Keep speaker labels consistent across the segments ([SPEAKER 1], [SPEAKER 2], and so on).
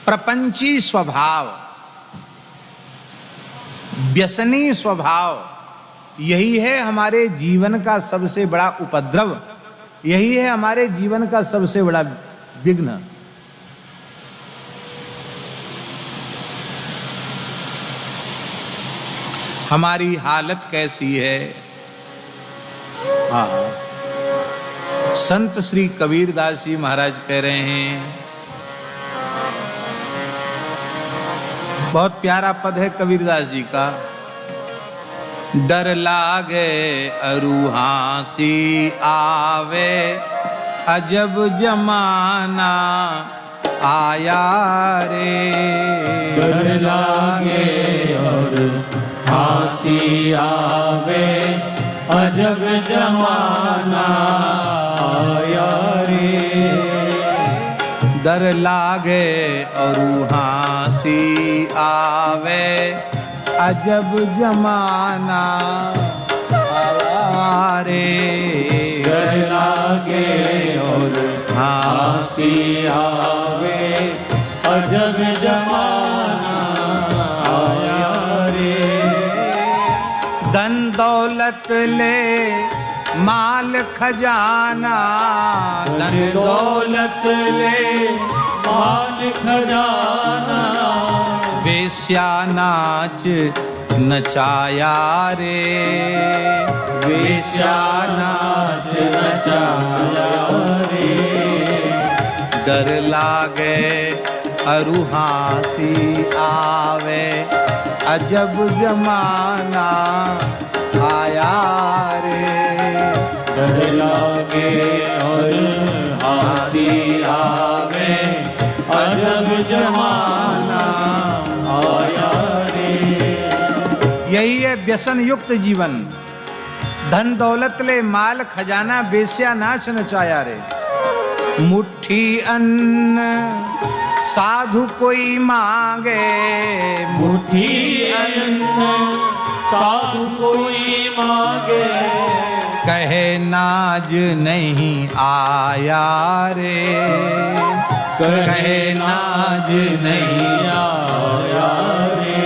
[SPEAKER 1] प्रपंची स्वभाव, व्यसनी स्वभाव, यही है हमारे जीवन का सबसे बड़ा उपद्रव, यही है हमारे जीवन का सबसे बड़ा विघ्न। हमारी हालत कैसी है। संत श्री कबीरदास जी महाराज कह रहे हैं, बहुत प्यारा पद है कबीरदास जी का, डर लागे अरु हांसी आवे, अजब जमाना आया रे।
[SPEAKER 2] डर लागे और हांसी आवे, अजब जमाना आया रे।
[SPEAKER 1] डर लागे और हांसी आवे, अजब जमाना आया रे।
[SPEAKER 2] डर लागे और हांसी आवे, अजब जमाना आया रे।
[SPEAKER 1] धन दौलत ले माल खजाना,
[SPEAKER 2] धन दौलत ले माल खजाना,
[SPEAKER 1] वेश्या नाच नचाया रे।
[SPEAKER 2] वेश्या नाच नचाया रे।
[SPEAKER 1] डर लागे अरु हांसी आवे, अजब जमाना आया रे।
[SPEAKER 2] डर लागे और हांसी आवे, अजब जमाना आया रे।
[SPEAKER 1] यही है व्यसन युक्त जीवन। धन दौलत ले माल खजाना, बेस्या नाच नचाया रे। मुट्ठी अन्न साधु कोई मांगे,
[SPEAKER 2] मुट्ठी अन्न साधु कोई मांगे,
[SPEAKER 1] कहे नाज नहीं आया रे।
[SPEAKER 2] कहे नाज नहीं आया रे।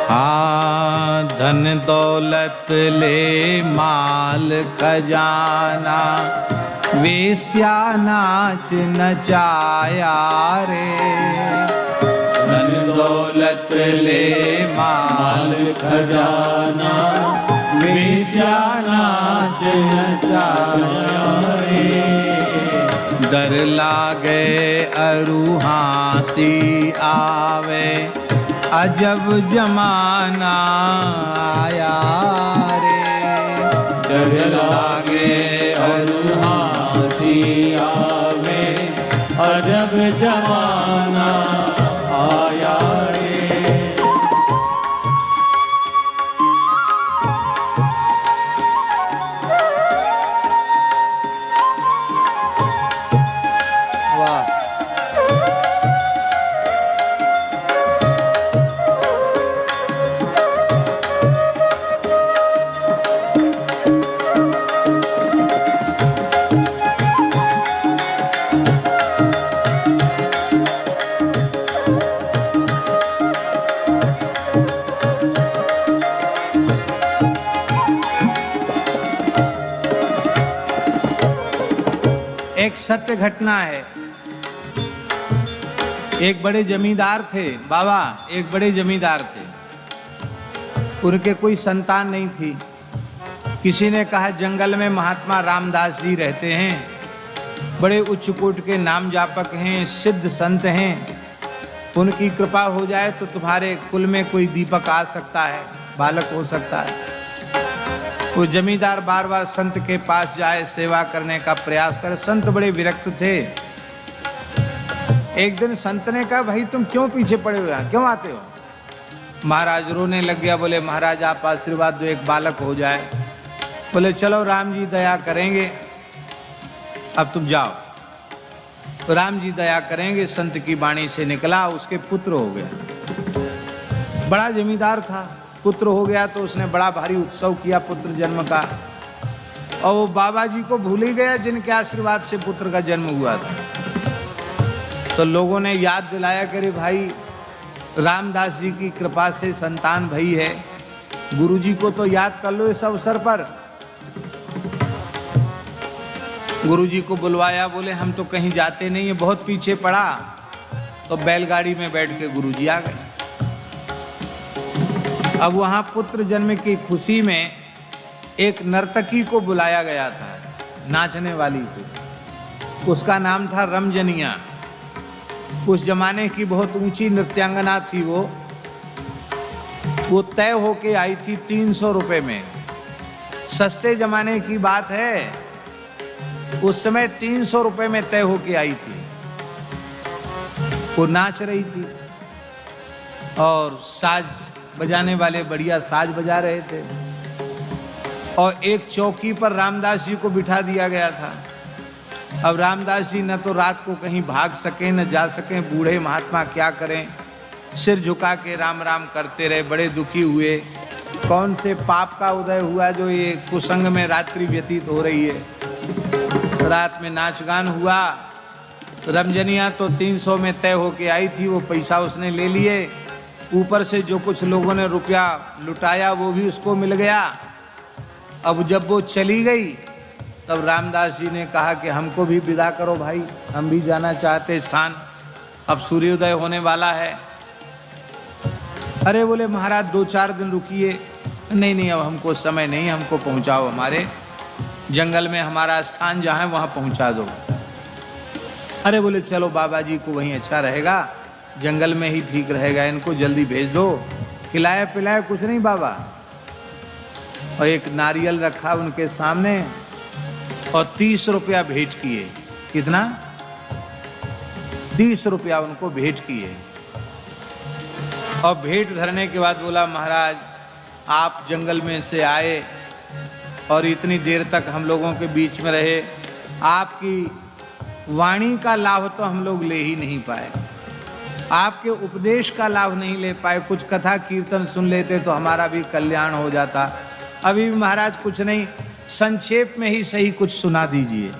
[SPEAKER 1] हाँ, धन दौलत ले माल खजाना, वेश्या नाच नचाया रे।
[SPEAKER 2] धन दौलत ले माल खजाना, वेश्या नाच नचाया रे।
[SPEAKER 1] डर लागे अरु हांसी आवे, अजब जमाना आया रे।
[SPEAKER 2] डर लागे अरु हांसी आवे, अजब जमाना आया रे।
[SPEAKER 1] वाह। एक सत्य घटना है। एक बड़े जमींदार थे बाबा, एक बड़े जमींदार थे। उनके कोई संतान नहीं थी। किसी ने कहा जंगल में महात्मा रामदास जी रहते हैं, बड़े उच्च कोटि के नाम जापक हैं, सिद्ध संत हैं, उनकी कृपा हो जाए तो तुम्हारे कुल में कोई दीपक आ सकता है, बालक हो सकता है। वो जमींदार बार बार संत के पास जाए, सेवा करने का प्रयास करे। संत बड़े विरक्त थे। एक दिन संत ने कहा, भाई तुम क्यों पीछे पड़े हुए हैं, क्यों आते हो? महाराज रोने लग गया। बोले महाराज आप आशीर्वाद दो, एक बालक हो जाए। बोले चलो राम जी दया करेंगे, अब तुम जाओ। तो राम जी दया करेंगे, संत की वाणी से निकला, उसके पुत्र हो गया। बड़ा जमींदार था, पुत्र हो गया तो उसने बड़ा भारी उत्सव किया पुत्र जन्म का। और वो बाबा जी को भूल ही गया जिनके आशीर्वाद से पुत्र का जन्म हुआ था। तो लोगों ने याद दिलाया कि अरे भाई रामदास जी की कृपा से संतान भई है, गुरुजी को तो याद कर लो इस अवसर पर। गुरुजी को बुलवाया, बोले हम तो कहीं जाते नहीं है, बहुत पीछे पड़ा। तो बैलगाड़ी में बैठ के गुरुजी आ गए। अब वहां पुत्र जन्म की खुशी में एक नर्तकी को बुलाया गया था, नाचने वाली को। उसका नाम था रमजनिया। उस जमाने की बहुत ऊंची नृत्यांगना थी वो तय होके आई थी 300 रुपए में। सस्ते जमाने की बात है, उस समय 300 रुपए में तय होके आई थी। वो नाच रही थी और साज बजाने वाले बढ़िया साज बजा रहे थे, और एक चौकी पर रामदास जी को बिठा दिया गया था। अब रामदास जी न तो रात को कहीं भाग सके न जा सके, बूढ़े महात्मा क्या करें, सिर झुका के राम राम करते रहे, बड़े दुखी हुए। कौन से पाप का उदय हुआ जो ये कुसंग में रात्रि व्यतीत हो रही है। रात में नाच गान हुआ। रमजनिया तो 300 में तय होके आई थी, वो पैसा उसने ले लिए, ऊपर से जो कुछ लोगों ने रुपया लुटाया वो भी उसको मिल गया। अब जब वो चली गई तब रामदास जी ने कहा कि हमको भी विदा करो भाई, हम भी जाना चाहते स्थान, अब सूर्योदय होने वाला है। अरे बोले महाराज 2-4 दिन रुकिए। नहीं नहीं, अब हमको समय नहीं, हमको पहुंचाओ हमारे जंगल में, हमारा स्थान जहाँ है वहाँ पहुंचा दो। अरे बोले चलो बाबा जी को वहीं अच्छा रहेगा, जंगल में ही ठीक रहेगा, इनको जल्दी भेज दो। खिलाया पिलाया कुछ नहीं बाबा, और एक नारियल रखा उनके सामने और 30 रुपया भेंट किए। कितना? 30 रुपया उनको भेंट किए। और भेंट धरने के बाद बोला महाराज आप जंगल में से आए और इतनी देर तक हम लोगों के बीच में रहे, आपकी वाणी का लाभ तो हम लोग ले ही नहीं पाए, आपके उपदेश का लाभ नहीं ले पाए। कुछ कथा कीर्तन सुन लेते तो हमारा भी कल्याण हो जाता। अभी भी महाराज कुछ नहीं, संक्षेप में ही सही कुछ सुना दीजिए।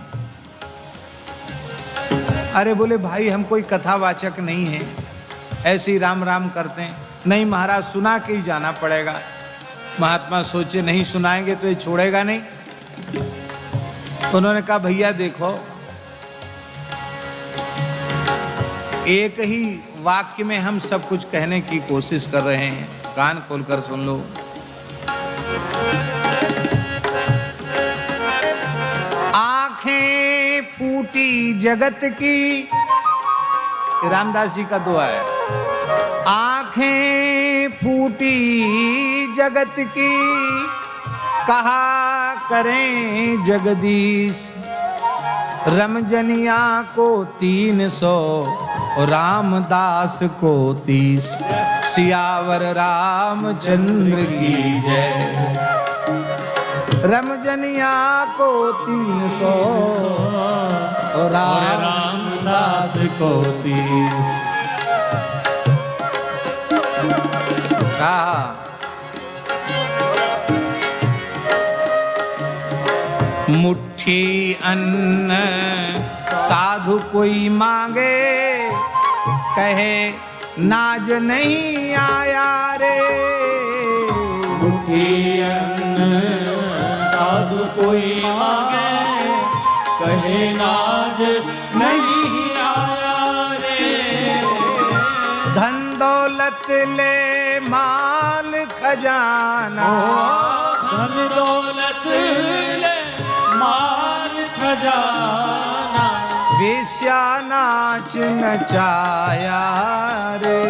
[SPEAKER 1] अरे बोले भाई हम कोई कथावाचक नहीं है, ऐसे ही राम राम करते हैं। नहीं महाराज सुना के ही जाना पड़ेगा। महात्मा सोचे नहीं सुनाएंगे तो ये छोड़ेगा नहीं। उन्होंने कहा भैया देखो, एक ही वाक्य में हम सब कुछ कहने की कोशिश कर रहे हैं, कान खोलकर सुन लो। आंखें फूटी जगत की, रामदास जी का दुआ है। आंखें फूटी जगत की, कहा करें जगदीश। रमजनिया को 300 रामदास को 30। सियावर रामचंद्र की जय। रमजनिया को 300
[SPEAKER 2] और रामदास को 30।
[SPEAKER 1] कहा मुट्ठी अन्न साधु कोई मांगे, कहे नाज नहीं आया रे।
[SPEAKER 2] मुट्ठी अन्न साधु कोई मांगे, कहे नाज नहीं आया रे।
[SPEAKER 1] धन दौलत ले माल खजाना,
[SPEAKER 2] धन दौलत ले माल खजाना।
[SPEAKER 1] वेश्या नाच नचाया रे।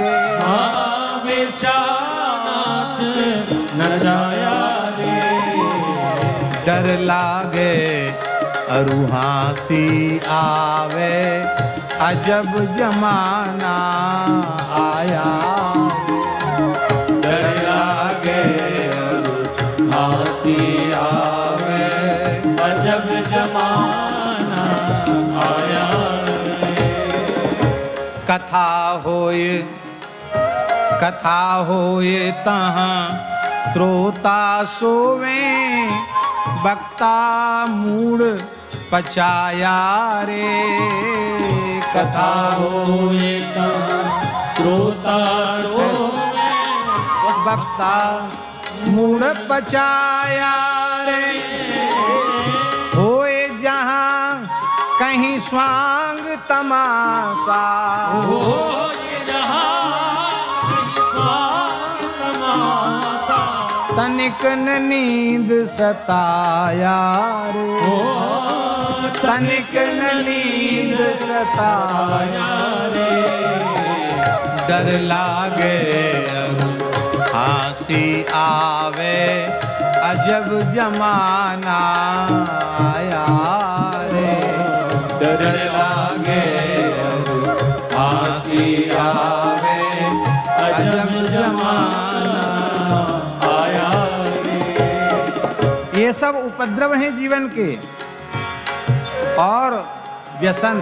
[SPEAKER 2] वेश्या नाच नचाया रे।
[SPEAKER 1] डर लागे अरु हांसी आवे, अजब जमाना आया।
[SPEAKER 2] डर लागे अरु हांसी आवे, अजब जमाना आया रे।
[SPEAKER 1] कथा होए तहाँ श्रोता सोवे, वक्ता मूड पचाया रे
[SPEAKER 2] कथा होए श्रोता सो
[SPEAKER 1] वक्ता मूढ़ पचाया रे होए जहाँ कहीं स्वांग तमाशा तनिक न नींद सताया रे तनिक न नींद सताया रे डर लागे हंसी आवे अजब जमाना आया रे डर लागे हंसी आवे अजब जमाना आया रे। ये सब उपद्रव हैं जीवन के और व्यसन।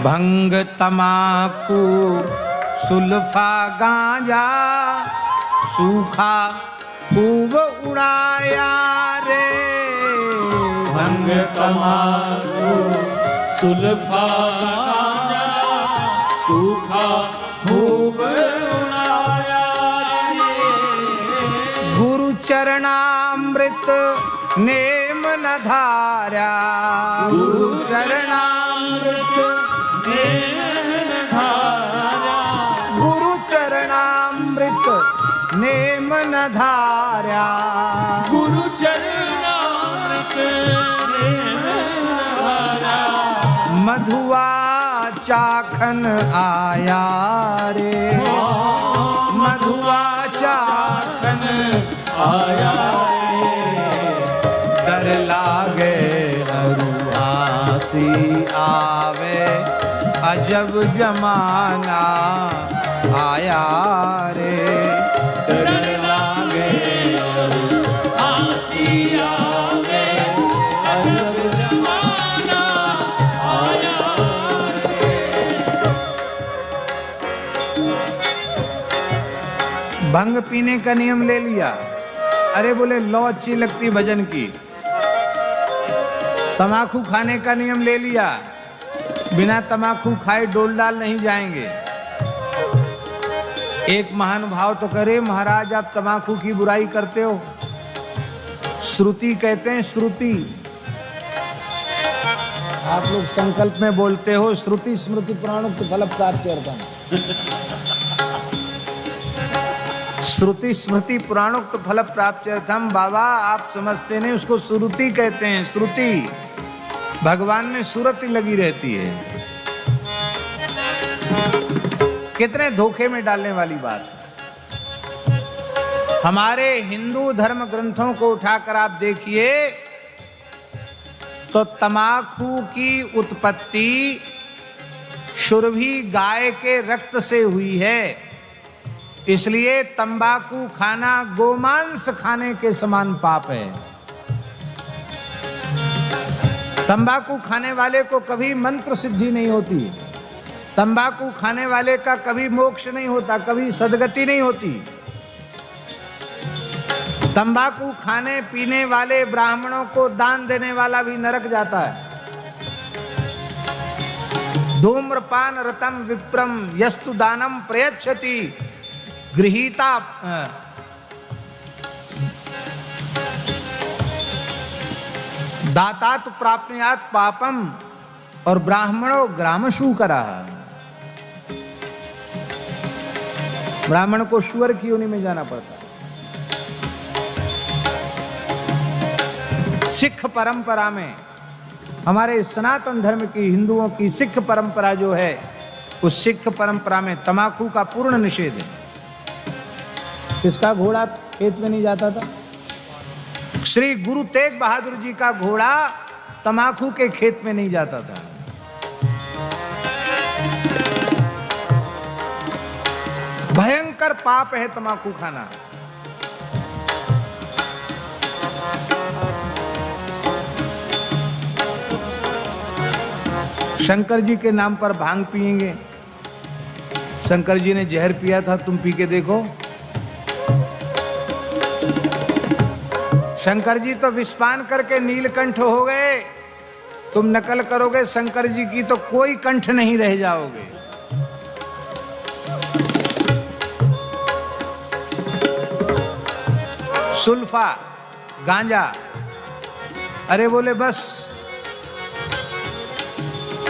[SPEAKER 1] भंग तमाकू सुल्फा गांजा सूखा खूब उड़ाया रे
[SPEAKER 2] भंग तमाकू सुल्फा गांजा सूखा खूब उड़ाया रे
[SPEAKER 1] गुरु चरणामृत नेम न धारा गुरु चरणामृत
[SPEAKER 2] नेम न धारा
[SPEAKER 1] गुरु चरणामृत नेम न धारा
[SPEAKER 2] गुरु चरणामृत नेम न धारा
[SPEAKER 1] मधुआ चाखन आया रे मधुआ चाखन
[SPEAKER 2] आया
[SPEAKER 1] डर लागे हरुआसी आवे अजब जमाना आया रे
[SPEAKER 2] डर लागे हंसी आवे अजब जमाना आया रे।
[SPEAKER 1] भंग पीने का नियम ले लिया। अरे बोले लौ अच्छी लगती भजन की। तमाकू खाने का नियम ले लिया। बिना तमाकू खाए डोल डाल नहीं जाएंगे। एक महानुभाव तो करे महाराज आप तमाकू की बुराई करते हो। श्रुति कहते हैं श्रुति। आप लोग संकल्प में बोलते हो श्रुति स्मृति पुराणोक्त फल प्राप्ति अर्थम। श्रुति स्मृति पुराणोक्त फल प्राप्ति अर्थम। बाबा आप समझते नहीं उसको श्रुति कहते हैं। श्रुति भगवान में सुरति लगी रहती है। कितने धोखे में डालने वाली बात। हमारे हिंदू धर्म ग्रंथों को उठाकर आप देखिए तो तमाकू की उत्पत्ति शुरभी गाय के रक्त से हुई है। इसलिए तंबाकू खाना गोमांस खाने के समान पाप है। तंबाकू खाने वाले को कभी मंत्र सिद्धि नहीं होती। तंबाकू खाने वाले का कभी मोक्ष नहीं होता, कभी सदगति नहीं होती। तंबाकू खाने पीने वाले ब्राह्मणों को दान देने वाला भी नरक जाता है। धूम्रपान रतम विप्रम यस्तु दानम प्रयच्छति गृहीता दातात प्राप्नुयात पापम और ब्राह्मणों ग्रामशु करा। ब्राह्मण को शुअर की योनि में जाना पड़ता। सिख परंपरा में हमारे सनातन धर्म की हिंदुओं की सिख परंपरा जो है उस सिख परंपरा में तंबाकू का पूर्ण निषेध है। किसका घोड़ा खेत में नहीं जाता था? श्री गुरु तेग बहादुर जी का घोड़ा तंबाकू के खेत में नहीं जाता था। भयंकर पाप है तंबाकू खाना। शंकर जी के नाम पर भांग पिएंगे। शंकर जी ने जहर पिया था, तुम पी के देखो। शंकर जी तो विषपान करके नीलकंठ हो गए, तुम नकल करोगे शंकर जी की तो कोई कंठ नहीं रह जाओगे। सुल्फा गांजा, अरे बोले बस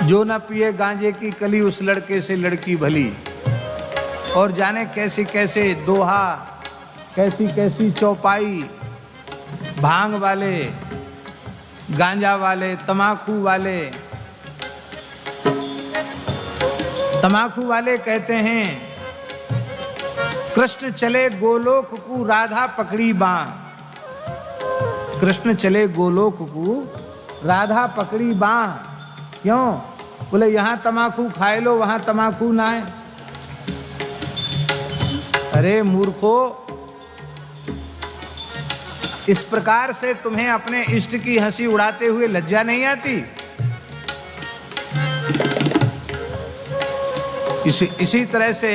[SPEAKER 1] जो ना पिए गांजे की कली उस लड़के से लड़की भली। और जाने कैसे कैसे दोहा, कैसी कैसी चौपाई, भांग वाले, गांजा वाले, तमाकू वाले। तमाकू वाले कहते हैं कृष्ण चले गोलोक को राधा पकड़ी बांह। कृष्ण चले गोलोक को राधा पकड़ी बांह। क्यों? बोले यहां तमाकू खाए लो वहां तमाकू ना है। अरे मूर्खो, इस प्रकार से तुम्हें अपने इष्ट की हंसी उड़ाते हुए लज्जा नहीं आती? इसी तरह से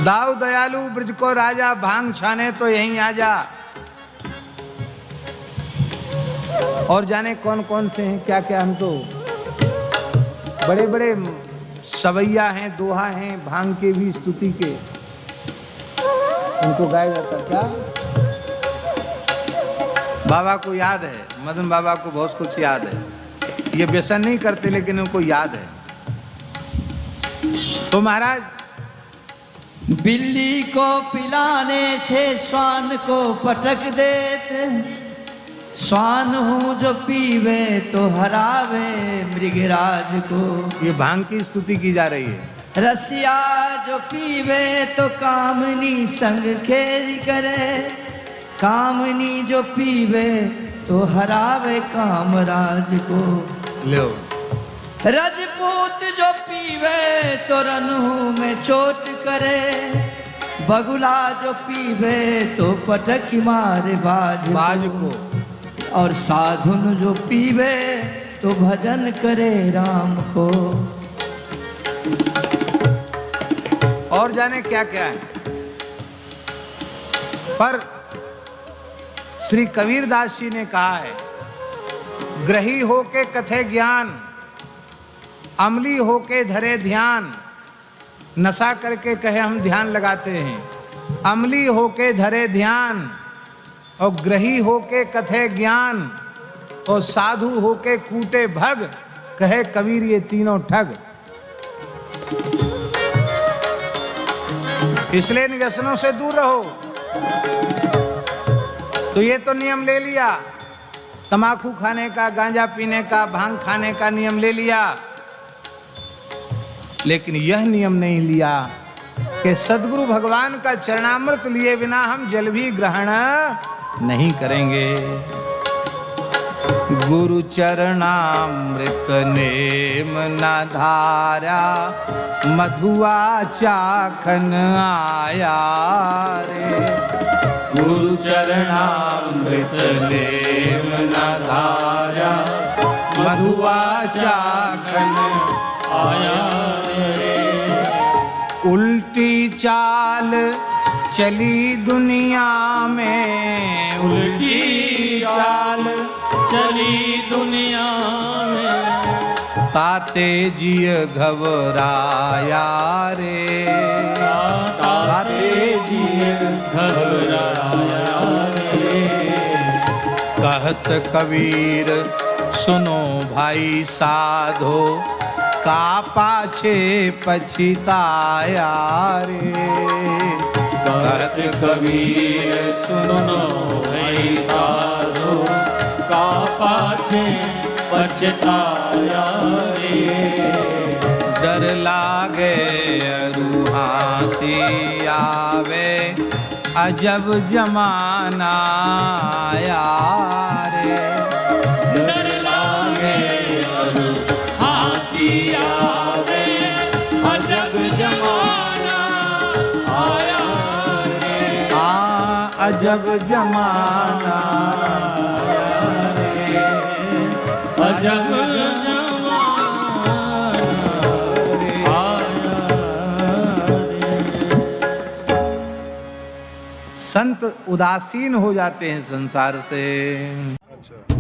[SPEAKER 1] दाऊ दयालु ब्रज को राजा, भांग छाने तो यहीं आ जा। और जाने कौन कौन से हैं, क्या क्या, हम तो बड़े बड़े सवैया हैं, दोहा हैं भांग के भी, स्तुति के, उनको गाया जाता। क्या बाबा को याद है, मदन बाबा को बहुत कुछ याद है। ये व्यसन नहीं करते लेकिन उनको याद है। तो महाराज,
[SPEAKER 2] बिल्ली को पिलाने से श्वान को पटक देते, श्वान हूँ जो पीवे तो हरावे मृगराज को।
[SPEAKER 1] ये भांग की स्तुति की जा रही है।
[SPEAKER 2] रसिया जो पीवे तो कामनी संग खेल करे, कामनी जो पीवे तो हरावे कामराज को।
[SPEAKER 1] लो,
[SPEAKER 2] रजपूत जो पीवे तो रनहू में चोट करे, बगुला जो पीवे तो पटक मारे बाज को। और साधुन जो पीवे तो भजन करे राम को।
[SPEAKER 1] और जाने क्या क्या है। पर श्री कबीरदास जी ने कहा है, ग्रही होके कथे ज्ञान, अमली होके धरे ध्यान। नशा करके कहे हम ध्यान लगाते हैं, अमली होके धरे ध्यान, और ग्रही होके कथे ज्ञान, और साधु होके कूटे भग। कहे कबीर ये तीनों ठग। इसलिए इन व्यसनों से दूर रहो। तो ये तो नियम ले लिया, तमाकू खाने का, गांजा पीने का, भांग खाने का नियम ले लिया, लेकिन यह नियम नहीं लिया कि सद्गुरु भगवान का चरणामृत लिए बिना हम जल भी ग्रहण नहीं करेंगे। गुरु चरणामृत नेम न धारा, मधुआ चाखन आया रे।
[SPEAKER 2] गुरु चरणामृत
[SPEAKER 1] नेम न धारा, मधुआ चाखन
[SPEAKER 2] आया रे।
[SPEAKER 1] उल्टी चाल चली दुनिया में,
[SPEAKER 2] उल्टी चाल चली दुनिया में,
[SPEAKER 1] ताते जिय घबराया रे।
[SPEAKER 2] ताते जिय घबराया रे।
[SPEAKER 1] कहत कबीर सुनो भाई साधो, का पाछे पछिताया रे।
[SPEAKER 2] कहत कबीर सुनो भाई साधो, का पाछे पछताया रे।
[SPEAKER 1] डर लागे रूहासी आवे, अजब जमाना आया रे।
[SPEAKER 2] डर लागे रूहासी आवे, अजब जमाना आया रे।
[SPEAKER 1] अजब जमाना रे।
[SPEAKER 2] अजब जमाना आया रे।
[SPEAKER 1] संत उदासीन हो जाते हैं संसार से।
[SPEAKER 3] अच्छा।